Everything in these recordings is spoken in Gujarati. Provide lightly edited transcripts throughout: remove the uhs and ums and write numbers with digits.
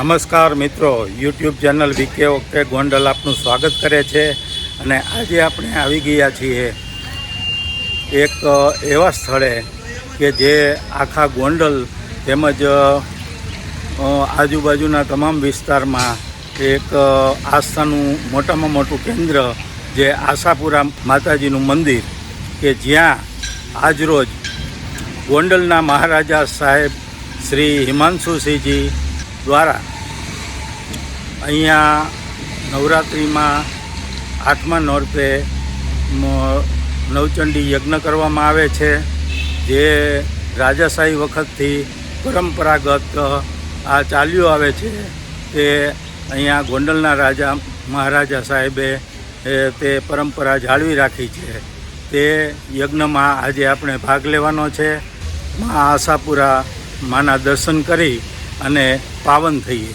નમસ્કાર મિત્રો, YouTube channel VK okay Gondal આપનું સ્વાગત કરે છે. અને આજે આપણે આવી ગયા છીએ એક એવા સ્થળે કે જે આખા ગોંડલ તેમજ આજુબાજુના તમામ વિસ્તારમાં એક આસ્થાનું મોટામાં મોટું કેન્દ્ર જે આશાપુરા માતાજીનું મંદિર કે જ્યાં આજરોજ ગોંડલના મહારાજા સાહેબ શ્રી હિમાંશુસિંહજી દ્વારા અહીંયા નવરાત્રિમાં 8મા નોરતે નવચંડી યજ્ઞ કરવામાં આવે છે, જે રાજાશાહી વખતથી પરંપરાગત આ ચાલ્યું આવે છે. તે અહીંયા ગોંડલના મહારાજા સાહેબે તે પરંપરા જાળવી રાખી છે. તે યજ્ઞમાં આજે આપણે ભાગ લેવાનો છે. મા આશાપુરા માના દર્શન કરી અને પાવન થઈએ.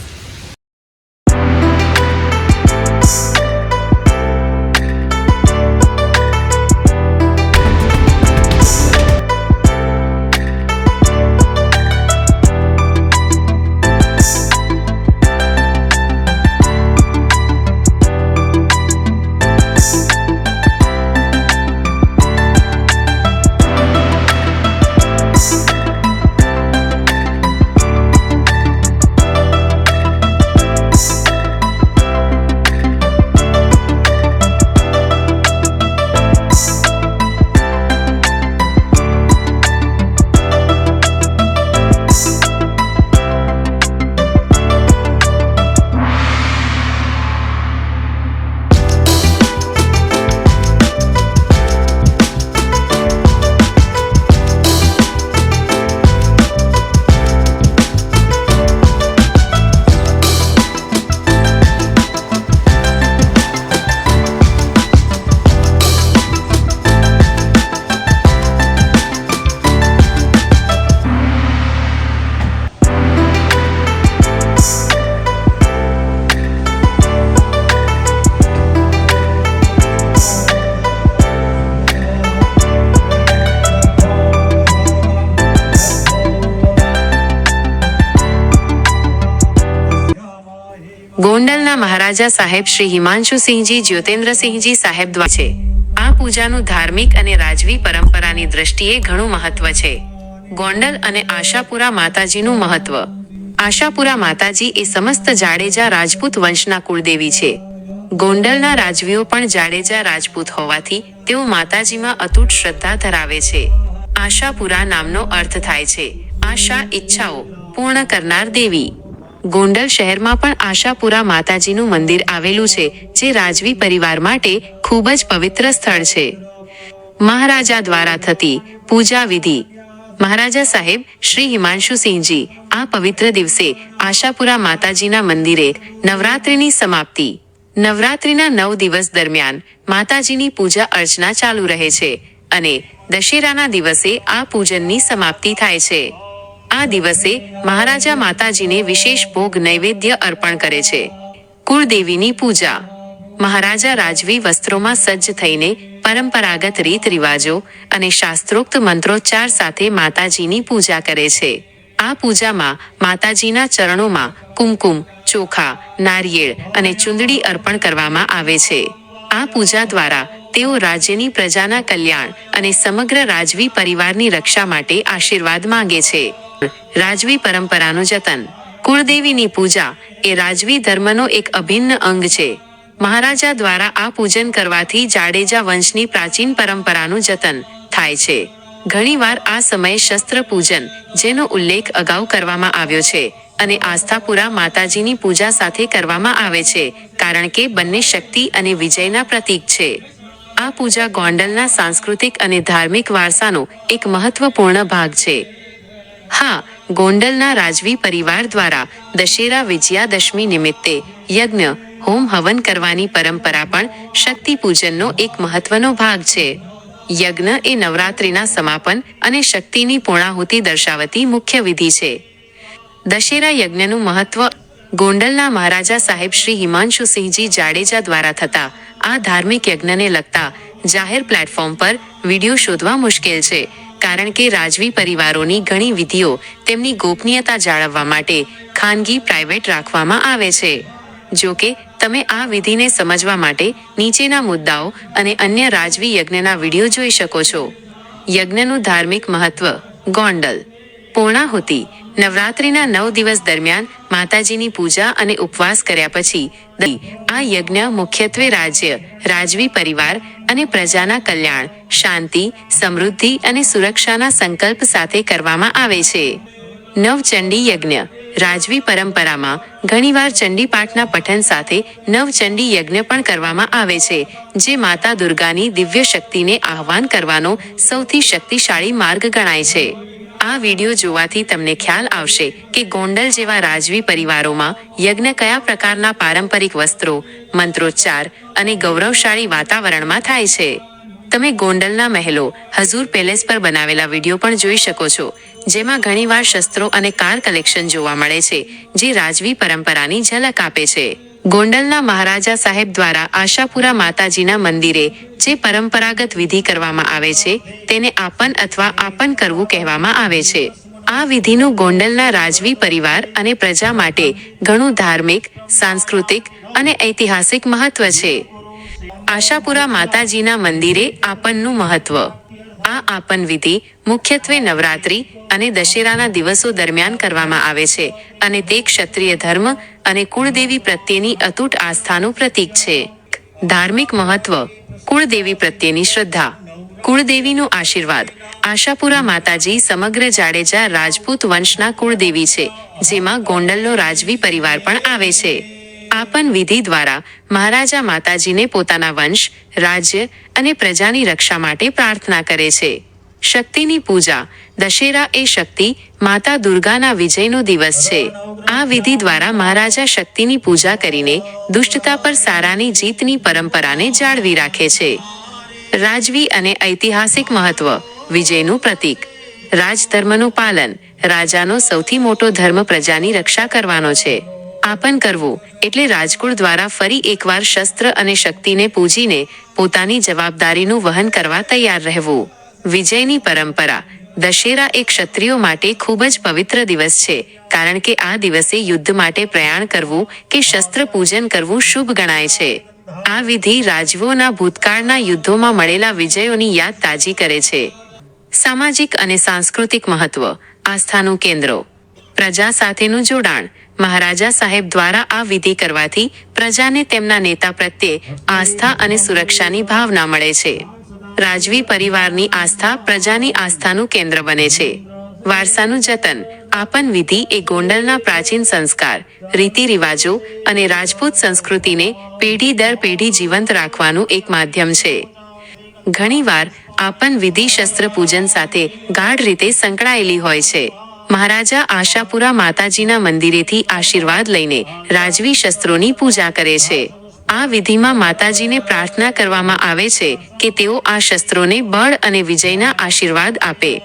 ગોંડલના મહારાજા સાહેબ શ્રી હિમાંશુસિંહજી જ્યોતેન્દ્રસિંહજી સાહેબ દ્વારા છે. આ પૂજાનું ધાર્મિક અને રાજવી પરંપરાની દ્રષ્ટિએ ઘણું મહત્વ છે. ગોંડલ અને આશાપુરા માતાજીનું મહત્વ. આશાપુરા માતાજી એ સમસ્ત જાડેજા રાજપૂત વંશના કુળદેવી છે. ગોંડલના રાજવીઓ પણ જાડેજા રાજપૂત હોવાથી તેઓ માતાજીમાં અતૂટ શ્રદ્ધા ધરાવે છે. આશાપુરા નામનો અર્થ થાય છે આશા, ઈચ્છાઓ પૂર્ણ કરનાર દેવી. ગોંડલ શહેરમાં પણ આશાપુરા માતાજીનું મંદિર આવેલું છે, જે રાજવી પરિવાર માટે ખૂબ જ પવિત્ર સ્થળ છે. મહારાજા દ્વારા થતી પૂજા વિધિ. મહારાજા સાહેબ શ્રી હિમાંશુસિંહજી આ પવિત્ર દિવસે આશાપુરા માતાજીના મંદિરે નવરાત્રિની સમાપ્તિ. નવરાત્રિના 9 દિવસ દરમિયાન માતાજીની પૂજા અર્ચના ચાલુ રહે છે અને દશેરાના દિવસે આ પૂજનની સમાપ્તિ થાય છે. આ દિવસે મહારાજા માતાજીને વિશેષ ભોગ નૈવેદ્ય અર્પણ કરે છે. કુળદેવીની પૂજા. મહારાજા રાજવી વસ્ત્રોમાં સજ્જ થઈને પરંપરાગત રીત રિવાજો અને શાસ્ત્રોક્ત મંત્રોચ્ચાર સાથે માતાજીની પૂજા કરે છે. આ પૂજામાં માતાજીના ચરણોમાં કુમકુમ, ચોખા, નારિયેળ અને ચુંદડી અર્પણ કરવામાં આવે છે. આ પૂજા દ્વારા તેઓ રાજ્યની પ્રજાના કલ્યાણ અને સમગ્ર રાજવી પરિવારની રક્ષા માટે આશીર્વાદ માંગે છે. રાજવી પરંપરાનું જતન. કુળદેવીની પૂજા એ રાજવી ધર્મનો એક અભિન્ન અંગ છે. મહારાજા દ્વારા આ પૂજન કરવાથી જાડેજા વંશની પ્રાચીન પરંપરાનું જતન થાય છે. ઘણીવાર આ સમયે શસ્ત્ર પૂજન, જેનો ઉલ્લેખ અગાઉ કરવામાં આવ્યો છે, અને આસ્થાપુરા માતાજીની પૂજા સાથે કરવામાં આવે છે, કારણ કે બંને શક્તિ અને વિજયના પ્રતીક છે. આ પૂજા ગોંડલના સાંસ્કૃતિક અને ધાર્મિક વારસાનો એક મહત્વપૂર્ણ ભાગ છે. હા, ગોંડલના રાજવી પરિવાર દ્વારા દશેરા વિજયાદશમી નિમિત્તે યજ્ઞ, હોમ હવન કરવાની પરંપરા પણ શક્તિ પૂજનનો એક મહત્વનો ભાગ છે. યજ્ઞ એ નવરાત્રિના સમાપન અને શક્તિની પૂર્ણાહુતિ દર્શાવતી મુખ્ય વિધિ છે. દશેરા યજ્ઞનું મહત્વ. ગોંડલના મહારાજા સાહેબ શ્રી હિમાંશુસિંહજી જાડેજા દ્વારા થતા આ ધાર્મિક યજ્ઞને લગતા જાહેર પ્લેટફોર્મ પર વિડીયો શોધવા મુશ્કેલ છે, કારણ કે રાજવી પરિવારોની ઘણી વિધિઓ તેમની ગોપનીયતા જાળવવા માટે ખાનગી પ્રાઇવેટ રાખવામાં આવે છે. જો કે તમે આ વિધિને સમજવા માટે નીચેના મુદ્દાઓ અને અન્ય રાજવી યજ્ઞના વિડીયો જોઈ શકો છો. યજ્ઞનું ધાર્મિક મહત્વ. ગોંડલ પૂર્ણાહુતિ. નવરાત્રિના 9 દિવસ દરમિયાન માતાજીની પૂજા અને ઉપવાસ કર્યા પછી આ યજ્ઞ મુખ્યત્વે રાજ્ય, રાજવી પરિવાર અને પ્રજાના કલ્યાણ, શાંતિ, સમૃદ્ધિ અને સુરક્ષાના સંકલ્પ સાથે કરવામાં આવે છે. નવચંડી યજ્ઞ. રાજવી પરંપરામાં ઘણીવાર ચંડી પાઠના પઠન સાથે નવચંડી યજ્ઞ પણ કરવામાં આવે છે, જે માતા દુર્ગાની દિવ્ય શક્તિને આહ્વાન કરવાનો સૌથી શક્તિશાળી માર્ગ ગણાય છે. આ વિડીયો જોવાથી તમને ખ્યાલ આવશે કે ગોંડલ જેવા રાજવી પરિવારોમાં યજ્ઞ કયા પ્રકારના પારંપરિક વસ્ત્રો, મંત્રોચ્ચાર અને ગૌરવશાળી વાતાવરણમાં થાય છે. તમે ગોંડલના મહેલો, હઝુર પેલેસ પર બનાવેલા વિડીયો પણ જોઈ શકો છો, જેમાં ઘણીવાર શસ્ત્રો અને કાર કલેક્શન જોવા મળે છે, જે રાજવી પરંપરાની ઝલક આપે છે. ગોંડલના મહારાજા સાહેબ દ્વારા આશાપુરા માતાજીના મંદિરે જે પરંપરાગત વિધિ કરવામાં આવે છે તેને આપન અથવા આપન કરવું કહેવામાં આવે છે. આ વિધિનું ગોંડલના રાજવી પરિવાર અને પ્રજા માટે ઘણું ધાર્મિક, સાંસ્કૃતિક અને ઐતિહાસિક મહત્વ છે. આશાપુરા માતાજીના મંદિરે આપનનું મહત્વ. આ આપન વિધિ મુખ્યત્વે નવરાત્રિ અને દશેરાના દિવસો દરમિયાન કરવામાં આવે છે અને તે ક્ષત્રિય ધર્મ અને કુળદેવી પ્રત્યેની અતૂટ આસ્થાનું પ્રતીક છે. ધાર્મિક મહત્વ. કુળદેવી પ્રત્યેની શ્રદ્ધા. કુળદેવીનું આશીર્વાદ. આશાપુરા માતાજી સમગ્ર જાડેજા રાજપૂત વંશના કુળદેવી છે, જેમાં ગોંડલનો રાજવી પરિવાર પણ આવે છે. આપન વિધિ દ્વારા મહારાજા માતાજીને પોતાના વંશ, રાજ્ય અને પ્રજાની રક્ષા માટે પ્રાર્થના કરે છે. શક્તિની પૂજા. દશેરા એ શક્તિ માતા દુર્ગાના વિજયનો દિવસ છે. આ વિધિ દ્વારા મહારાજા શક્તિની પૂજા કરીને દુષ્ટતા પર સારાની જીતની પરંપરાને જાળવી રાખે છે. રાજવી અને ઐતિહાસિક મહત્વ. વિજયનું પ્રતીક. રાજધર્મનું પાલન. રાજાનો સૌથી મોટો ધર્મ પ્રજાની રક્ષા કરવાનો છે. આપન કરવું એટલે રાજકુળ દ્વારા ફરી એકવાર શસ્ત્ર અને શક્તિને પૂજીને પોતાની જવાબદારીનું વહન કરવા તૈયાર રહેવું. વિજયની પરંપરા. દશેરા એ ક્ષત્રિયો માટે ખૂબ જ પવિત્ર દિવસ છે, કારણ કે આ દિવસે યુદ્ધ માટે પ્રયાણ કરવું કે શસ્ત્ર પૂજન કરવું શુભ ગણાય છે. આ વિધિ રાજવીઓના ભૂતકાળના યુદ્ધોમાં મળેલા વિજયોની યાદ તાજી કરે છે. સામાજિક અને સાંસ્કૃતિક મહત્વ. આસ્થાનું કેન્દ્ર. પ્રજા સાથેનું જોડાણ. મહારાજા સાહેબ દ્વારા આ વિધિ કરવાથી પ્રજાને તેમના નેતા પ્રત્યે આસ્થા અને સુરક્ષાની ભાવના મળે છે. રાજવી પરિવારની આસ્થા પ્રજાની આસ્થાનું કેન્દ્ર બને છે. વારસાનું જતન. આપન વિધિ એ ગોંડલના પ્રાચીન સંસ્કાર, રીતિ-રિવાજો અને રાજપૂત સંસ્કૃતિને પેઢી દર પેઢી જીવંત રાખવાનું એક માધ્યમ છે. ઘણીવાર આપન વિધિ શસ્ત્ર પૂજન સાથે ગાઢ રીતે સંકળાયેલી હોય છે. મહારાજા આશાપુરા માતાજીના મંદિરેથી આશીર્વાદ લઈને રાજવી શસ્ત્રોની પૂજા કરે છે. આ વિધિમાં માતાજીને પ્રાર્થના કરવામાં આવે છે કે તેઓ આ શસ્ત્રોને બળ અને વિજયના આશીર્વાદ આપે.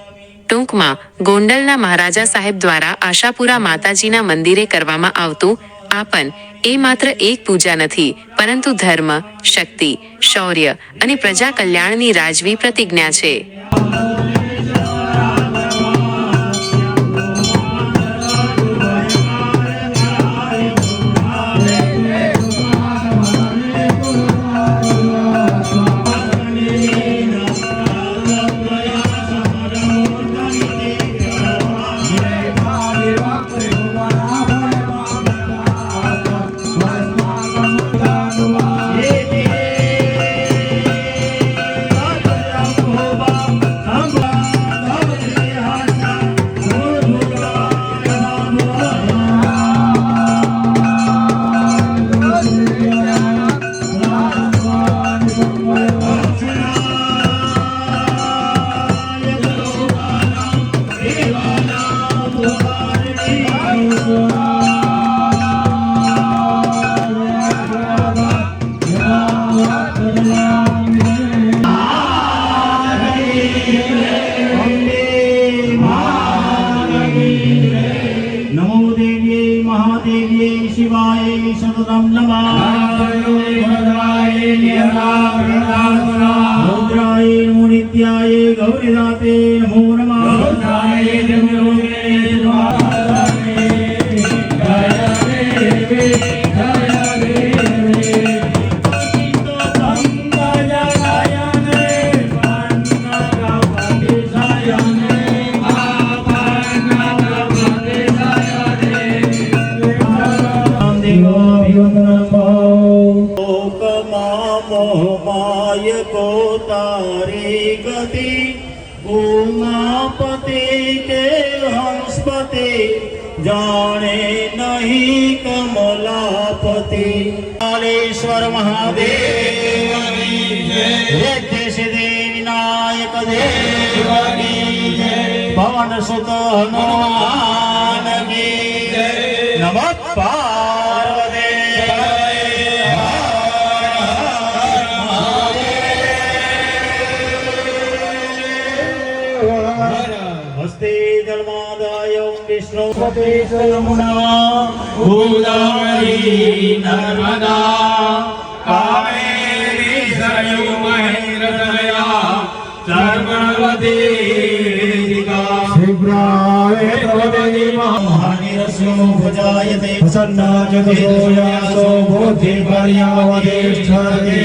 ટૂંકમાં, ગોંડલના મહારાજા સાહેબ દ્વારા આશાપુરા માતાજીના મંદિરે કરવામાં આવતું આપન એ માત્ર એક પૂજા નથી, પરંતુ ધર્મ, શક્તિ, શૌર્ય અને પ્રજા કલ્યાણની રાજવી પ્રતિજ્ઞા છે. नमो नमः। બૃહસ્પતિ જાણે નહીં કમલાપતિ કાલેશ્વર મહાદેવ સિદ્ધિ સિદ્ધિ વિનાયક દેવ પવન સુત હનુમાન કી નમઃ પાર્વતી હસ્તે જલમાદાય વિષ્ણુપતિ યમુના ગોદાવરી નર્મદા કાવેરી સરયુ મહેન્દ્રતનયા ચર્મણવતી શિવરાય પ્રવદે મહાનિરસ્યો ભજાયતે પ્રસન્ના જગતો યાસો બોધિ પર્યાવતિષ્ઠતિ